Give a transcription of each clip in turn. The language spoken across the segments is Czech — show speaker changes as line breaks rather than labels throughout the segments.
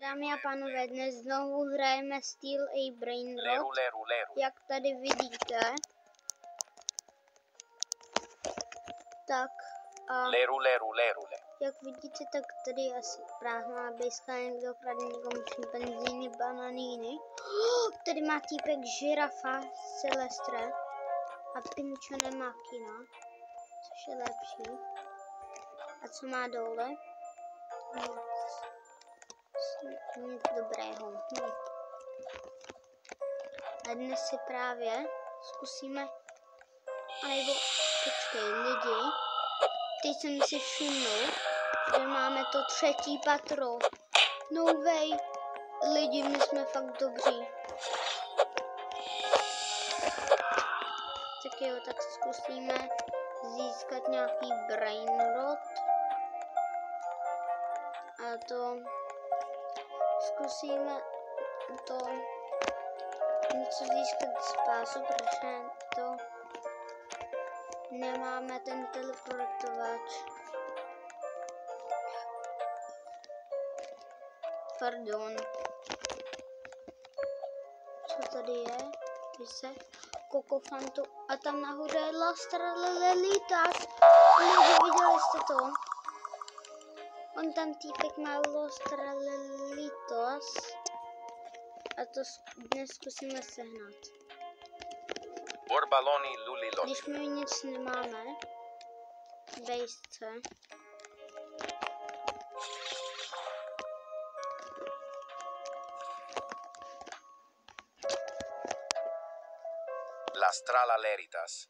Dámy a pánové, dnes znovu hrajeme Steel a Brainrot, jak tady vidíte. Tak a jak vidíte, tak tady je asi prázdná bejska, někdo kradne někomu šimpanzíny, bananíny. Tady má týpek žirafa, Celestre a Pinčo nemá kina, což je lepší. A co má dole? Nic dobrého. A dnes si právě zkusíme, anebo počkej, lidi, teď jsem si všimnul, že máme to 3. patro. No way, lidi, my jsme fakt dobří. Tak jo, tak zkusíme získat nějaký Brainrot. A to zkusíme to něco získat z pásu, protože to nemáme ten teleportovač. Pardon. Co tady je? Pise. Kokofantu. A tam nahoře je Lastralelitas. Viděli jste to? On tam týpek má Lastralelitas. A to dnes zkusíme sehnat. Když my nic nemáme v bejsce.
Lastralelitas.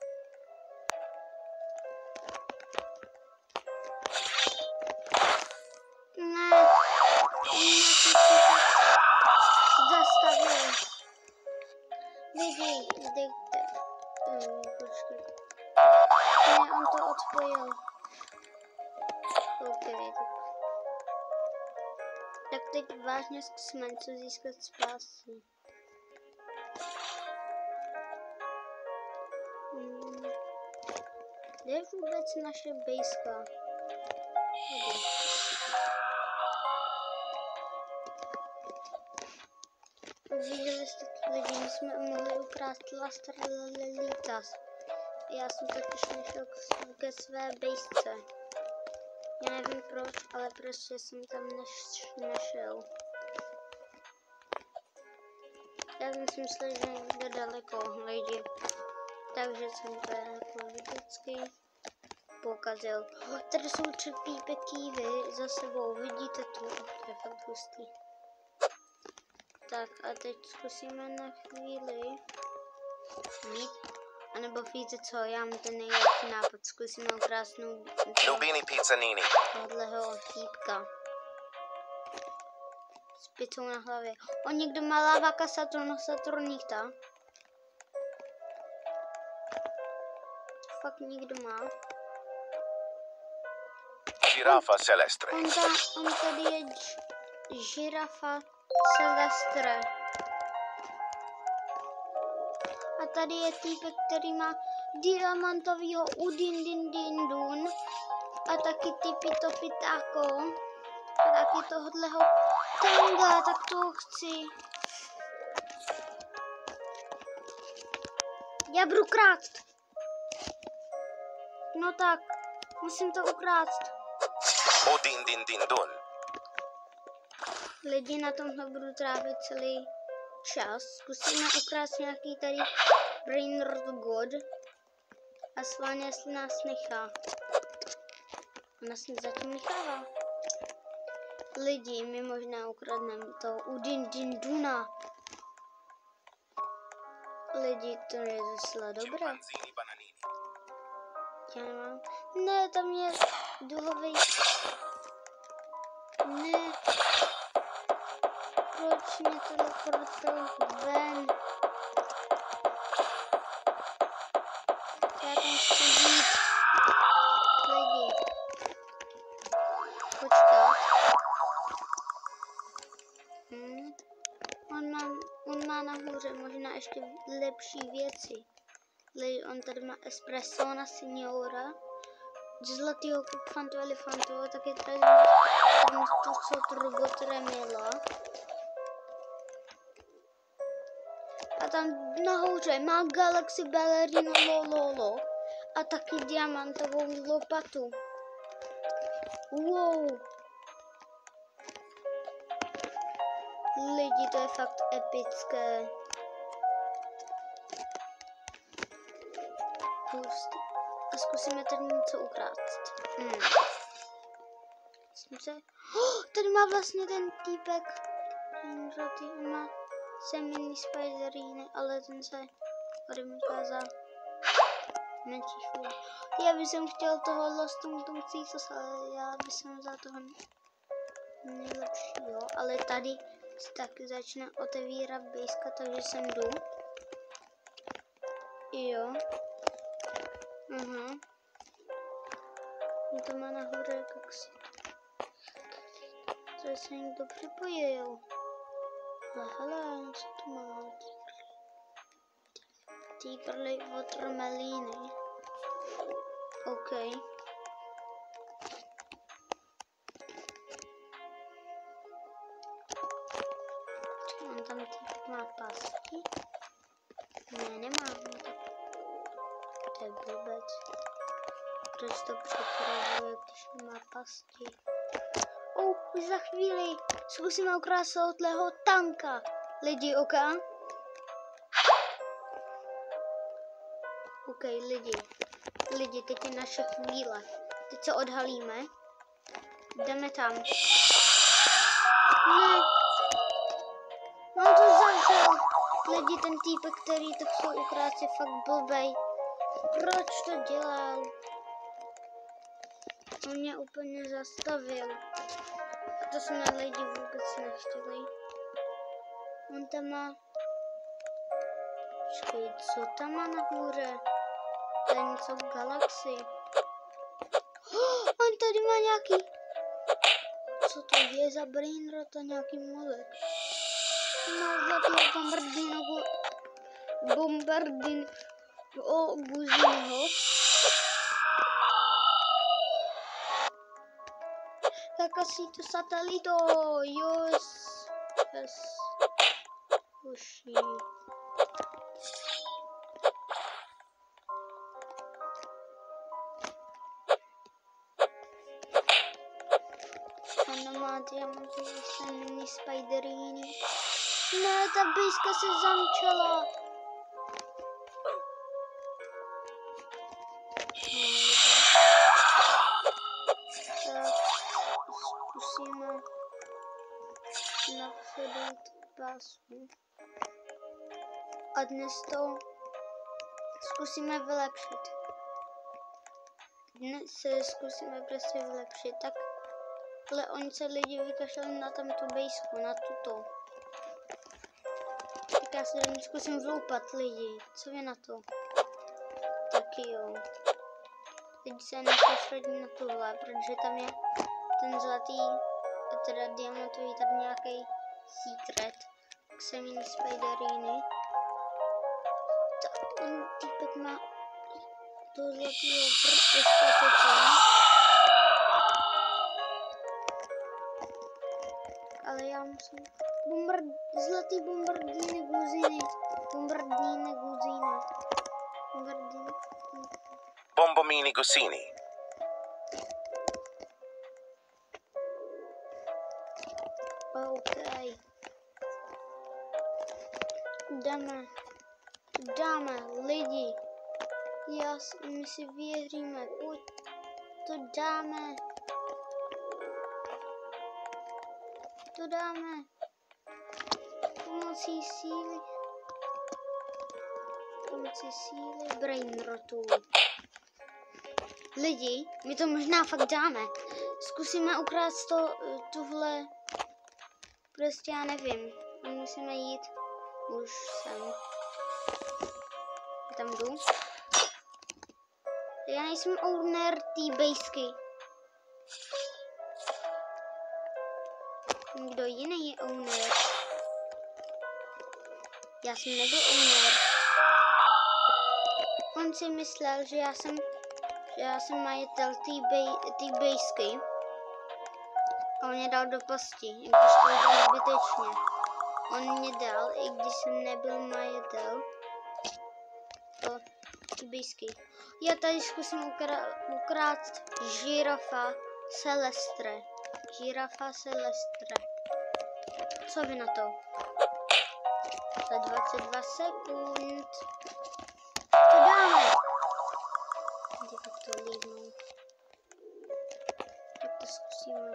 Ne. Zastavil. Lidi, dejte. Počkej. Ne, on to odpojil. OK, tak teď vážně zkusíme něco získat z pásy. Kde je vůbec naše bejska? Viděli jste to, lidi, my jsme mohli ukrást Lastralelitas. Já jsem totiž nešel ke své bejsce. Já nevím proč, ale prostě jsem tam nešel. Já jsem si myslel, že někde daleko, lidi. Takže jsem to jako vždycky pokazil. Tady jsou 3 kívy za sebou, vidíte tu? To je fakt hustý. Tak a teď zkusíme na chvíli mít, anebo víte co, já mám ten nejlepší nápad, zkusíme krásnou
Nubini pizzanini.
tohoto týpka s pizzou na hlavě. Někdo má Lavaka Saturnita. To fakt někdo má.
Girafa Celestre.
On tady je žirafa Celestre. A tady je týpek, který má diamantovýho Udindindindun. A taky typito pitáko. A taky tohodleho Tenga, tak to chci. Já budu krást. No tak, musím to ukrást.
Udindindindun.
Lidi, na tomhle budu trávit celý čas. Zkusíme ukrást nějaký tady Brainrot God. A schválně, jestli nás nechá. On nás zatím nechává. Lidi, my možná ukradneme toho Udindinduna. Lidi, to je docela dobré. Já nemám. Ne, tam je duhový. Ne. Proč mě teleportoval ven? Já tam chci jít. Lidi. Počkat. On má nahoře možná ještě lepší věci. Lidi, on tady má espressona signora. Zlatýho kufantu elefantu, taky tady má tu co turbo tremila. A tam nahoře má Galaxy Ballerino Lololo a taky diamantovou lopatu. Wow. Lidi, to je fakt epické. Hustý. A zkusíme tady něco ukrást. Tady má vlastně ten týpek. Ten má mini spideríny, ale ten se odemítá za menší chvíli. Já bych chtěl toho Lost Tom Císos, ale já bych za toho nejlepšího. Ale tady se taky začne otevírat bejska, takže sem jdu. Jo. To má nahoře jak si. To se někdo připojil. Hele, co to má? Týprly watermelíny. OK. On tam týpek má pasti? Ne, nemá. To je blbec. Proč to připravuje, když nemá pasti? Už za chvíli zkusíme ukrást tohoto tanka. Lidi, OK? OK, lidi, teď je naše chvíle. Teď se odhalíme. Jdeme tam. Ne. Mám to zavřel. Lidi, ten týpek, který to chce ukrást, je fakt blbej. Proč to dělal? On mě úplně zastavil. To jsme lidi vůbec nechtěli. On tam má... Počkej, co tam má nahoře? To je něco v galaxii. On tady má nějaký... Co to je za brainrot a nějaký mozek? Má zlatý bombardin... O Guzího. Kakasito satelito, yes. Uši. Ona má diamantový mini spideríny. Ne, ta bejska se zamčela. Zkusíme napředat pásu. A dnes to zkusíme vylepšit. Dnes se zkusíme prostě vylepšit. Tak, ale oni se lidi vykašlali na tamto bejsku, na tuto. Tak já se zkusím vloupat lidi. Co vy na to? Taky jo. Teď se nesoustředím na tohle, protože tam je ten zlatý, teda diamantový, tady nějaký secret. Tak se mini spideríny. Tak ten týpek má toho zlatýho vrtka. Ale já musím... Zlatý bombardíny guziny.
Bombomini Gusini.
OK. Dáme, lidi. My si věříme. Pojď, to dáme. Pomocí síly brainrotu. Lidi, my to možná fakt dáme. Zkusíme ukrást tuhle. Prostě já nevím. Musíme jít. Už sem. Tam jdu. Já nejsem owner té bejsky. Kdo jiný je owner? Já jsem nebyl owner. On si myslel, že já jsem majitel té bejsky. A on mě dal do pasti, když to jde zbytečně. On mě dal, i když jsem nebyl majitel. To blízký. Já tady zkusím ukrát žirafa Celestre. Žirafa Celestre. Co vy na to? Za 22 sekund. To dáme. Jak to líbnou. Tak to zkusíme.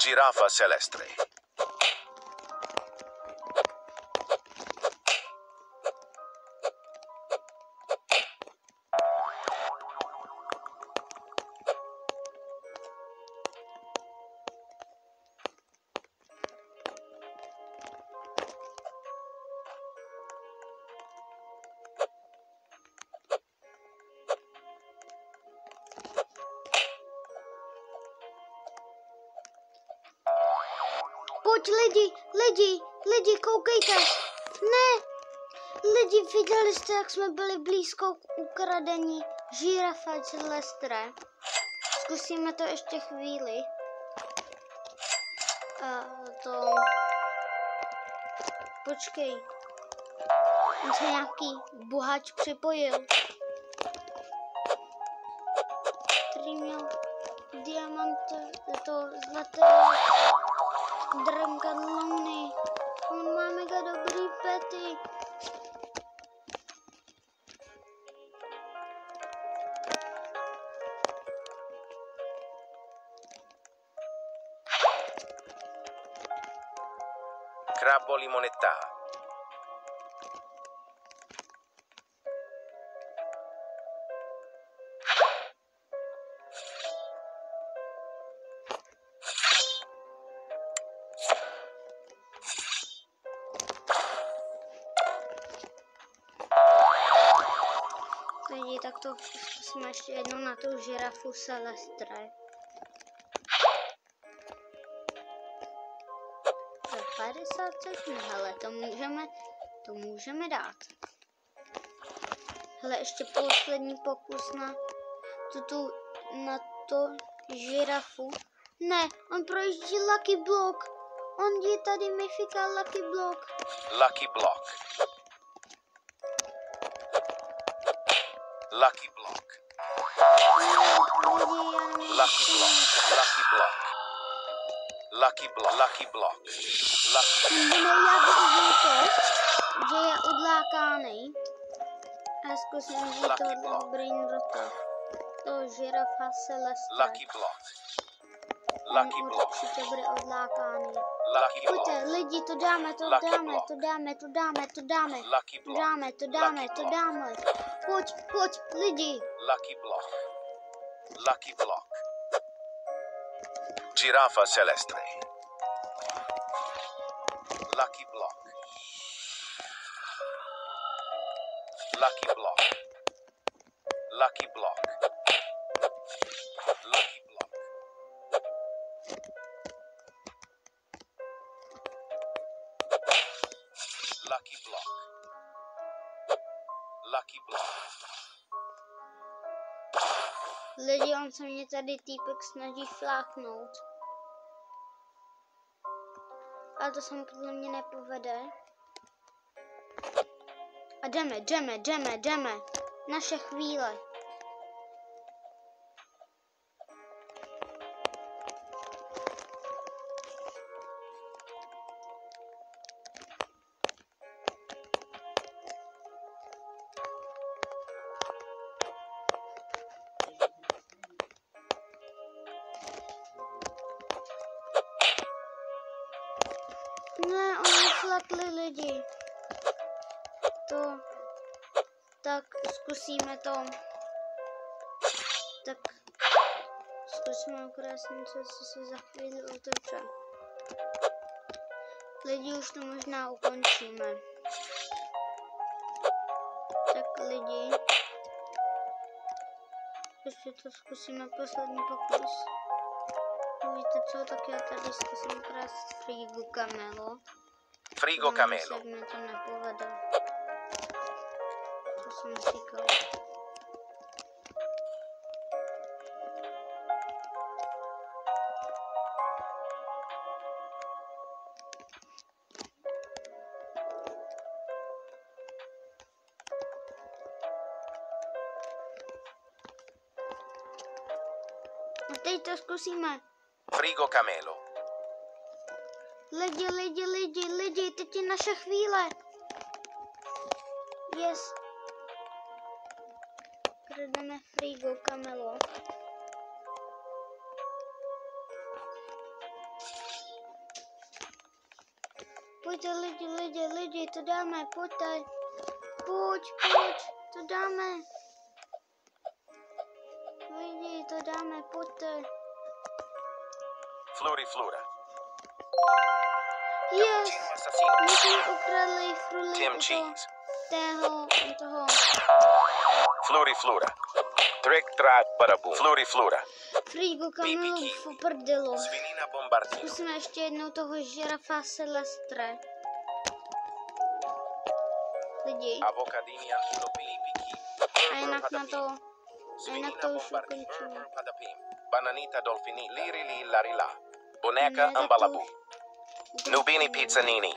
Girafa Celestre.
Pojď lidi, koukejte. Ne, lidi, viděli jste, jak jsme byli blízko k ukradení žirafa Celestre. Zkusíme to ještě chvíli. Počkej. On se nějaký boháč připojil. Který měl diamant, to zlaté drngadlouny. On má mega dobrý pety.
Crabbo limonetta.
Lidi, tak to zkusíme ještě jednou na tu žirafu Celestre. Za 50 sekund, hele, to můžeme dát. Hele, ještě poslední pokus na to žirafu. Ne, on projíždí Lucky Block. On je tady myfika Lucky Block.
Lucky Block. Lucky Block. Lucky Block. Lucky Block. Lucky Block. Lucky Block.
Že je odlákánej. A zkusím vzít to brainrota. To žirafa Celestre.
Lucky Block. Lucky Block.
Určitě bude odlákáný.
Lucky Block.
Pojďte, lidi, to dáme.
Lucky
Dáme. Pojď, lidi.
Lucky Block. Lucky Block. Girafa Celestre. Lucky Block. Lucky Block. Lucky Block. Lucky Block. Lucky Block. Lucky Block.
Lidi, on se mě tady týpek snaží fláknout. Ale to se mu podle mě nepovede. A jdeme. Naše chvíle. Ne, oni flakli lidi. Tak zkusíme to. Tak zkusíme krásně, co se za chvíli otevře. Lidi, už to možná ukončíme. Tak lidi. Ještě to zkusíme poslední pokus. Víte co, tak já tady zkusím krásně Frigu Camelo.
Frigo Camelo.
Jak mi to nepovede. To jsem říkal. A teď to zkusíme.
Frigo Camelo.
Lidi, teď je naše chvíle. Yes. Krademe Frigo Camelo. Pojďte lidi, to dáme, pojďte. Pojď, to dáme. Lidi, to dáme, pojďte.
Flora.
Yes.
Cappuccino assassino.
My jsme ukradli fruly
Tim Cheese.
toho.
Flora. Trick track badaboom. Flora.
Frigo Camelo v prdelu.
Svinina bombardino.
Zkusíme ještě jednou toho žirafa Silvestre. Lidi.
Avocadini antilopini picchi.
A jinak to už ukončíme.
Bananita dolfini liri larila. Boneca ambalabu. Nubini pizzanini.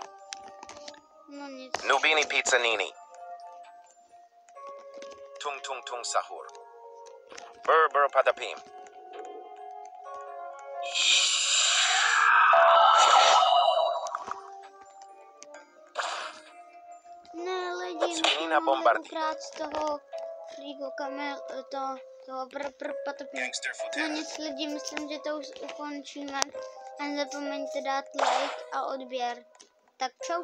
No nic.
Nubini pizzanini. Tung sahur. Bur padapim.
Ne, lidi,
Svinina
musíme
bombardí.
ukrát z toho Frigo Camel, toho patopí. No nic, lidi, myslím, že to už ukončíme. A nezapomeňte dát like a odběr. Tak čau.